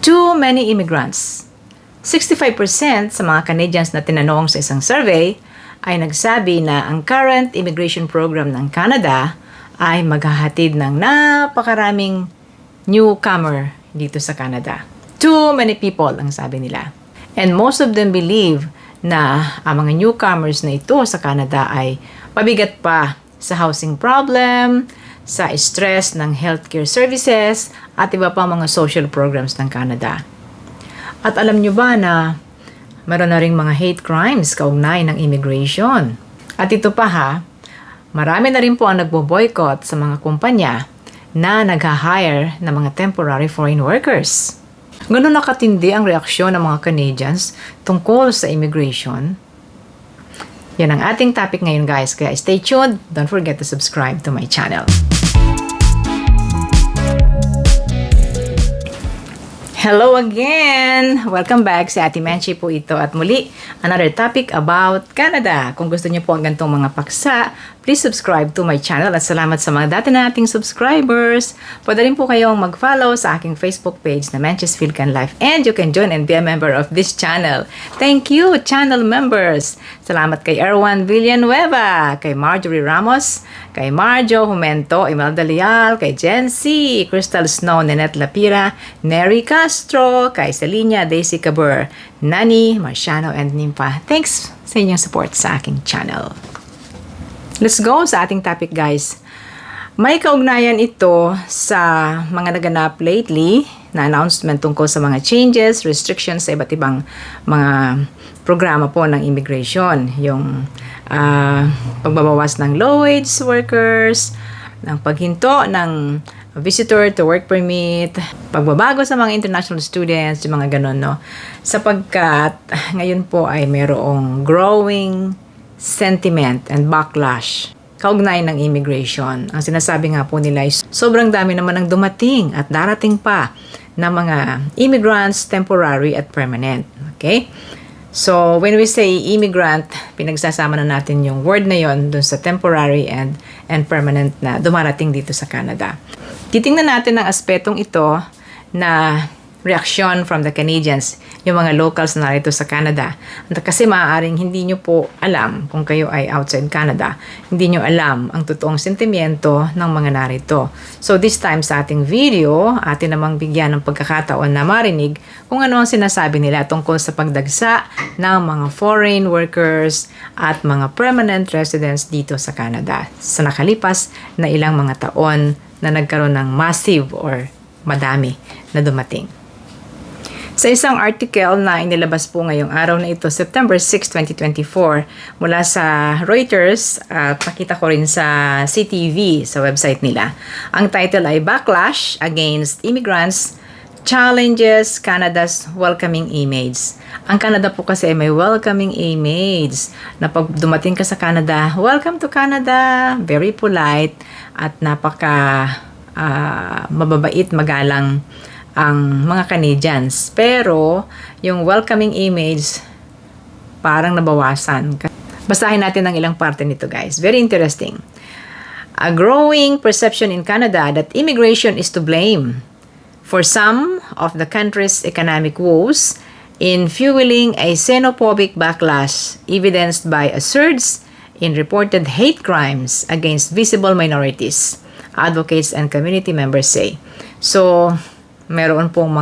Too many immigrants. 65% sa mga Canadians na tinanong sa isang survey ay nagsabi na ang current immigration program ng Canada ay maghahatid ng napakaraming newcomer dito sa Canada. Too many people ang sabi nila. And most of them believe na ang mga newcomers na ito sa Canada ay pabigat pa sa housing problem, sa stress ng healthcare services, at iba pa mga social programs ng Canada. At alam nyo ba na meron na ring mga hate crimes kaugnay ng immigration? At ito pa ha, marami na rin po ang nagbo-boycott sa mga kumpanya na nag-hire ng mga temporary foreign workers. Ganun nakatindi ang reaksyon ng mga Canadians tungkol sa immigration. Yan ang ating topic ngayon guys, kaya stay tuned. Don't forget to subscribe to my channel. Hello again! Welcome back sa Ate Menchie po ito at muli, another topic about Canada. Kung gusto niyo po ang ganitong mga paksa, please subscribe to my channel at salamat sa mga dati nating subscribers. Pwede rin po kayong mag-follow sa aking Facebook page na Menchie's Philcan Life and you can join and be a member of this channel. Thank you, channel members! Salamat kay Erwan Villanueva, kay Marjorie Ramos, kay Marjo Humento, Imelda Leal, kay Jen C, Crystal Snow, Nenette Lapira, Neri Castro, kay Selinia, Daisy Cabur, Nani, Marciano, and Nimpa. Thanks sa inyong support sa aking channel. Let's go sa ating topic guys. May kaugnayan ito sa mga naganap lately na announcement tungkol sa mga changes, restrictions sa iba't ibang mga programa po ng immigration. Yung pagbabawas ng low-wage workers, ng paghinto ng visitor to work permit, pagbabago sa mga international students, yung mga ganun, no? Sapagkat ngayon po ay mayroong growing sentiment and backlash kaugnay ng immigration. Ang sinasabi nga po nila ay sobrang dami naman ang dumating at darating pa na mga immigrants, temporary at permanent. Okay? So, when we say immigrant, pinagsasama na natin yung word na yon dun sa temporary and permanent na dumarating dito sa Canada. Titingnan natin ang aspetong ito na reaction from the Canadians, yung mga locals na narito sa Canada. Kasi maaaring hindi nyo po alam kung kayo ay outside Canada. Hindi nyo alam ang totoong sentimiento ng mga narito. So this time sa ating video, atin namang bigyan ng pagkakataon na marinig kung ano ang sinasabi nila tungkol sa pagdagsa ng mga foreign workers at mga permanent residents dito sa Canada sa nakalipas na ilang mga taon na nagkaroon ng massive or madami na dumating. Sa isang article na inilabas po ngayong araw na ito, September 6, 2024, mula sa Reuters at nakita ko rin sa CTV sa website nila. Ang title ay Backlash Against Immigrants Challenges Canada's Welcoming Image. Ang Canada po kasi ay may welcoming image na pag dumating ka sa Canada, welcome to Canada, very polite at napaka mababait, magalang ang mga Canadians. Pero, yung welcoming image, parang nabawasan. Basahin natin ang ilang parte nito, guys. Very interesting. A growing perception in Canada that immigration is to blame for some of the country's economic woes in fueling a xenophobic backlash evidenced by a surge in reported hate crimes against visible minorities, advocates and community members say. So, meron pong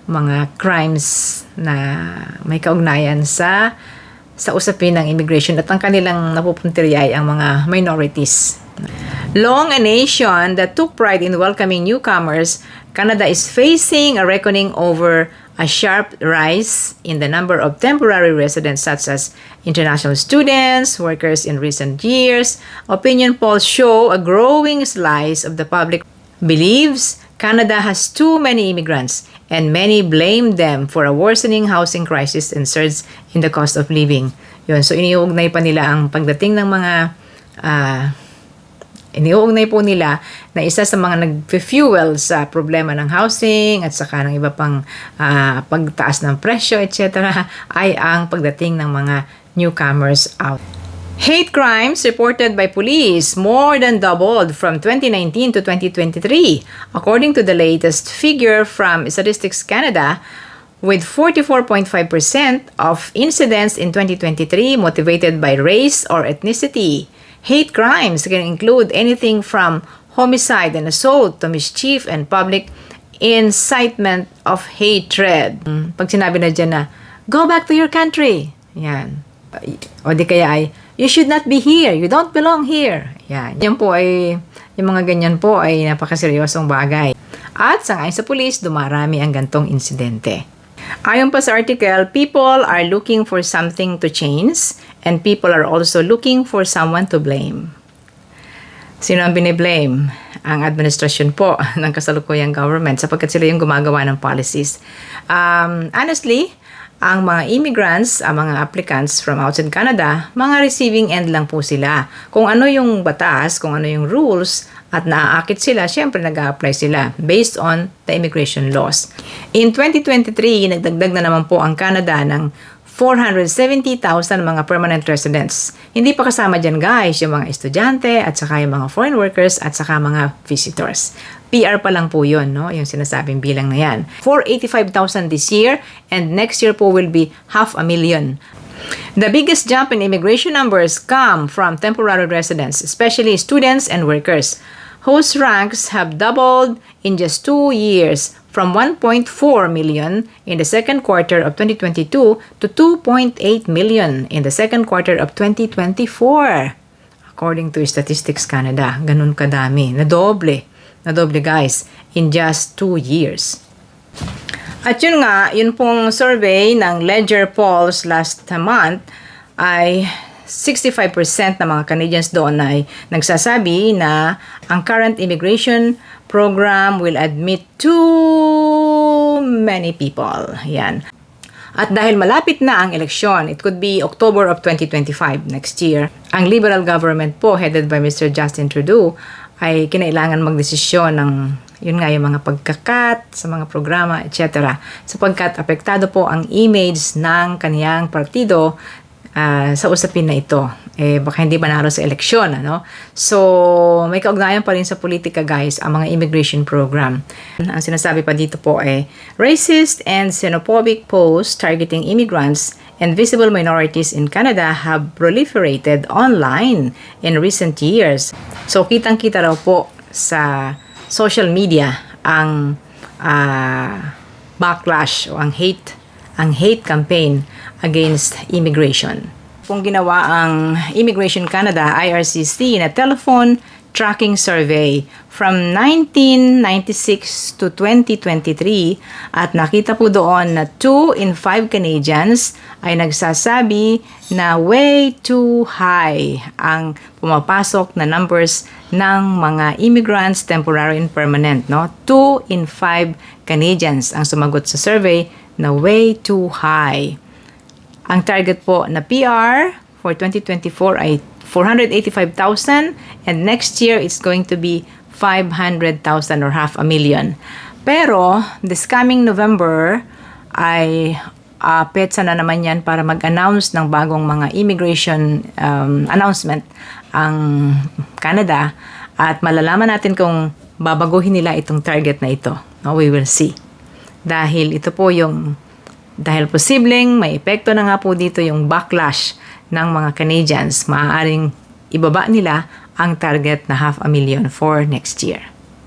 mga crimes na may kaugnayan sa usapin ng immigration at ang kanilang napupuntirya ay ang mga minorities. Long a nation that took pride in welcoming newcomers, Canada is facing a reckoning over a sharp rise in the number of temporary residents such as international students, workers in recent years. Opinion polls show a growing slice of the public believes Canada has too many immigrants and many blame them for a worsening housing crisis and surge in the cost of living. Yun, so iniuugnay pa nila ang pagdating ng mga iniuugnay po nila na isa sa mga nag-fuel sa problema ng housing at saka ng iba pang pagtaas ng presyo, etc. ay ang pagdating ng mga newcomers out. Hate crimes reported by police more than doubled from 2019 to 2023, according to the latest figure from Statistics Canada, with 44.5% of incidents in 2023 motivated by race or ethnicity. Hate crimes can include anything from homicide and assault to mischief and public incitement of hatred. Pag sinabi na dyan na, go back to your country. Yan. O di kaya ay, you should not be here. You don't belong here. Yan. Yan po ay, yung mga ganyan po ay napakaseryosong bagay. At sangayon sa pulis, dumarami ang gantong insidente. Ayon pa sa article, people are looking for something to change and people are also looking for someone to blame. Sino ang biniblame? Ang administrasyon po ng kasalukuyang government sapagkat sila yung gumagawa ng policies. Honestly, ang mga immigrants, ang mga applicants from outside Canada, mga receiving end lang po sila. Kung ano yung batas, kung ano yung rules, at naaakit sila, syempre nag-a-apply sila based on the immigration laws. In 2023, nagdagdag na naman po ang Canada ng 470,000 mga permanent residents. Hindi pa kasama dyan guys, yung mga estudyante at saka yung mga foreign workers at saka mga visitors. PR pa lang po yun, no? Yung sinasabing bilang na yan. 485,000 this year and next year po will be 500,000. The biggest jump in immigration numbers come from temporary residents, especially students and workers, whose ranks have doubled in just 2 years from 1.4 million in the second quarter of 2022 to 2.8 million in the second quarter of 2024. According to Statistics Canada, ganun kadami. Nadoble guys, in just 2 years. At yun nga, yun pong survey ng Ledger Polls last month ay 65% ng mga Canadians doon ay nagsasabi na ang current immigration program will admit too many people. Yan. At dahil malapit na ang eleksyon, it could be October of 2025 next year, ang Liberal government po headed by Mr. Justin Trudeau ay kinailangan magdesisyon ng yun nga yung mga pagkakat sa mga programa, etc. Sapagkat apektado po ang image ng kaniyang partido sa usapin na ito. Baka hindi manalo sa eleksyon, ano? So, may kaugnayan pa rin sa politika, guys, ang mga immigration program. Ang sinasabi pa dito po ay, racist and xenophobic posts targeting immigrants and visible minorities in Canada have proliferated online in recent years. So, kitang-kita raw po sa social media ang backlash o ang hate campaign against immigration. Kung ginawa ang Immigration Canada, IRCC, na telephone tracking survey from 1996 to 2023 at nakita po doon na 2 in 5 Canadians ay nagsasabi na way too high ang pumapasok na numbers ng mga immigrants, temporary and permanent. No? 2 in 5 Canadians ang sumagot sa survey na way too high. Ang target po na PR for 2024 ay 485,000 and next year it's going to be 500,000 or 500,000. Pero this coming November ay petsa na naman yan para mag-announce ng bagong mga immigration announcement ang Canada at malalaman natin kung babaguhin nila itong target na ito. No, we will see. Dahil posibleng may epekto na nga po dito yung backlash ng mga Canadians, maaaring ibaba nila ang target na 500,000 for next year.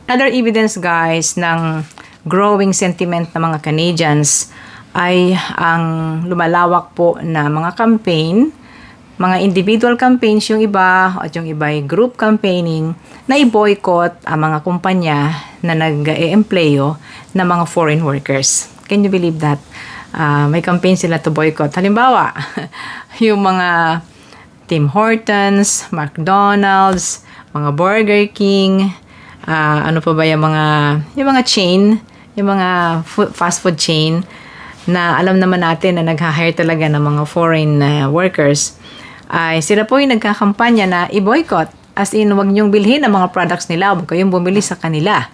Another evidence, guys, ng growing sentiment ng mga Canadians ay ang lumalawak po na mga campaign, mga individual campaigns yung iba at yung iba ay group campaigning na i-boycott ang mga kumpanya na nag-e-empleyo ng mga foreign workers. Can you believe that? May campaign sila to boycott. Halimbawa, yung mga Tim Hortons, McDonald's, mga Burger King, ano pa ba yung mga chain, yung mga fast food chain na alam naman natin na nag-hire talaga ng mga foreign workers, ay sila po yung nagkakampanya na i-boycott. As in, huwag niyong bilhin ang mga products nila, huwag kayong bumili sa kanila.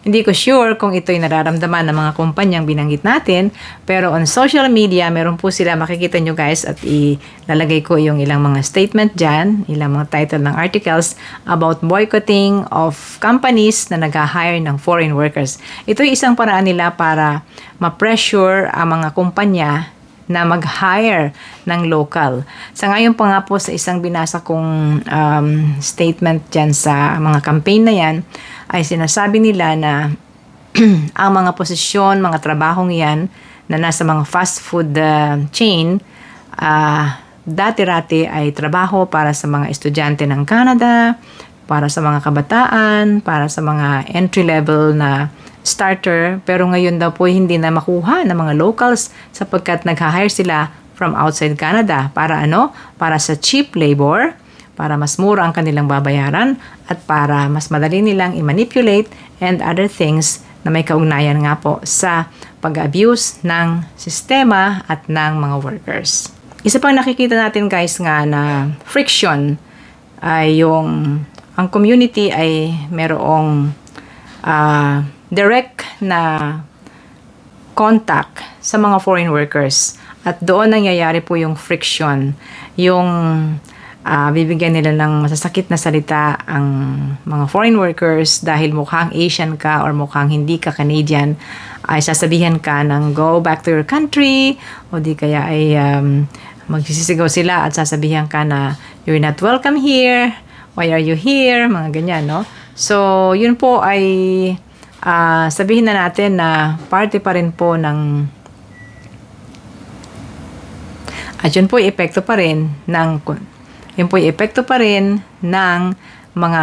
Hindi ko sure kung ito'y nararamdaman ng mga kumpanyang binanggit natin, pero on social media, meron po sila, makikita nyo guys, at ilalagay ko yung ilang mga statement dyan, ilang mga title ng articles about boycotting of companies na nag-hire ng foreign workers. Ito'y isang paraan nila para ma-pressure ang mga kumpanya na mag-hire ng local. Sa ngayon pa nga po sa isang binasa kong statement dyan sa mga campaign na yan, ay sinasabi nila na ang mga posisyon, mga trabahong yan na nasa mga fast food chain, dati-rati ay trabaho para sa mga estudyante ng Canada, para sa mga kabataan, para sa mga entry-level na starter, pero ngayon daw po hindi na makuha ng mga locals sapagkat nag-hire sila from outside Canada. Para ano? Para sa cheap labor, para mas mura ang kanilang babayaran, at para mas madali nilang i-manipulate and other things na may kaugnayan nga po sa pag-abuse ng sistema at ng mga workers. Isa pang nakikita natin guys nga na friction ay ang community ay merong direct na contact sa mga foreign workers. At doon nangyayari po yung friction, yung bibigyan nila ng masasakit na salita ang mga foreign workers dahil mukhang Asian ka or mukhang hindi ka Canadian, ay sasabihan ka ng go back to your country, o di kaya ay magsisigaw sila at sasabihan ka na you're not welcome here, why are you here, mga ganyan, no? So, yun po ay sabihin na natin na parte pa rin po ng at yun po epekto pa rin ng mga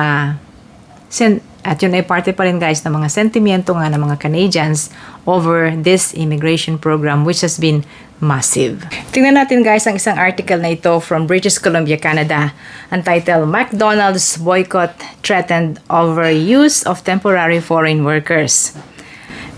at yun ay parte pa rin guys ng mga sentimiento nga ng mga Canadians over this immigration program which has been massive. Tingnan natin guys ang isang article na ito from British Columbia, Canada. Ang title, McDonald's boycott threatened over use of temporary foreign workers.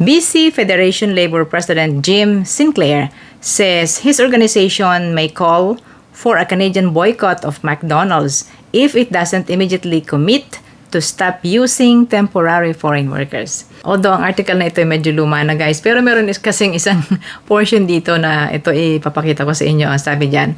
BC Federation Labor President Jim Sinclair says his organization may call for a Canadian boycott of McDonald's if it doesn't immediately commit to stop using temporary foreign workers. Although ang article na ito ay medyo luma na guys, pero meron kasing isang portion dito na ito ipapakita ko sa inyo. Ang sabi dyan,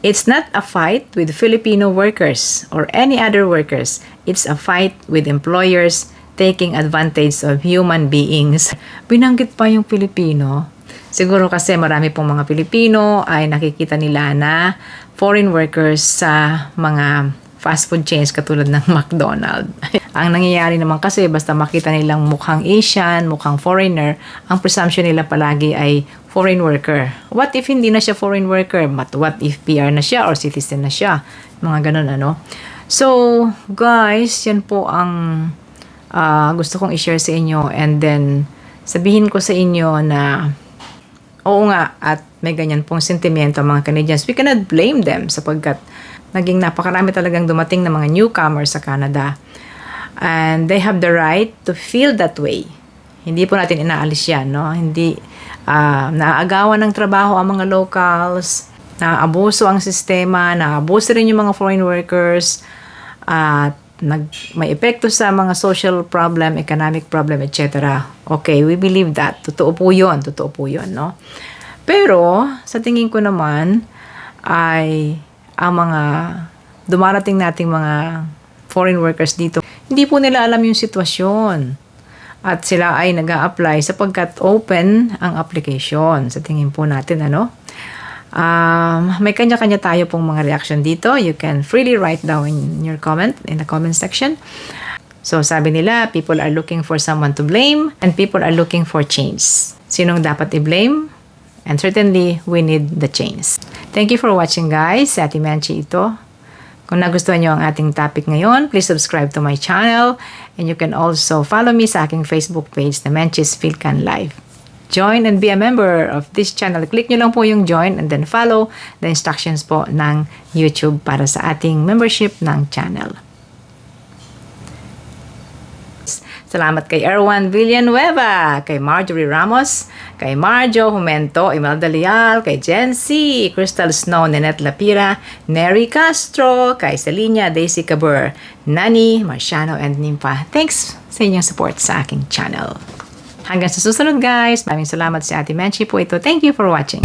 it's not a fight with Filipino workers or any other workers. It's a fight with employers taking advantage of human beings. Binanggit pa yung Filipino. Siguro kasi marami pong mga Pilipino ay nakikita nila na foreign workers sa mga fast food chains katulad ng McDonald's. Ang nangyayari naman kasi basta makita nilang mukhang Asian, mukhang foreigner, ang presumption nila palagi ay foreign worker. What if hindi na siya foreign worker? What if PR na siya or citizen na siya? Mga ganun ano. So, guys, yan po ang gusto kong i-share sa inyo, and then sabihin ko sa inyo na oo nga, at may ganyan pong sentimiento ang mga Canadians. We cannot blame them sapagkat naging napakarami talagang dumating na mga newcomers sa Canada. And they have the right to feel that way. Hindi po natin inaalis yan, no? Hindi naaagawan ng trabaho ang mga locals, naabuso ang sistema, naabuso rin yung mga foreign workers, at may epekto sa mga social problem, economic problem, etc. Okay, we believe that. Totoo po yun, no? Pero, sa tingin ko naman, ay ang mga dumarating nating mga foreign workers dito, hindi po nila alam yung sitwasyon. At sila ay nag-a-apply sapagkat open ang application. Sa tingin po natin, ano? May kanya-kanya tayo pong mga reaction dito. You can freely write down in your comment, in the comment section. So, sabi nila, people are looking for someone to blame and people are looking for change. Sinong dapat i-blame? And certainly, we need the change. Thank you for watching, guys. Si Ate Menchi ito. Kung nagustuhan nyo ang ating topic ngayon, please subscribe to my channel. And you can also follow me sa aking Facebook page, The Menchi's Philcan Live. Join and be a member of this channel. Click nyo lang po yung join and then follow the instructions po ng YouTube para sa ating membership ng channel. Salamat kay Erwan Villanueva, kay Marjorie Ramos, kay Marjo Humento, Imelda Leal, kay Jen C, Crystal Snow, Nanette Lapira, Neri Castro, kay Selina, Daisy Cabur, Nani, Marciano, and Nimpa. Thanks sa inyong support sa aking channel. Hanggang sa susunod guys, maraming salamat si Ate Menchi po ito. Thank you for watching.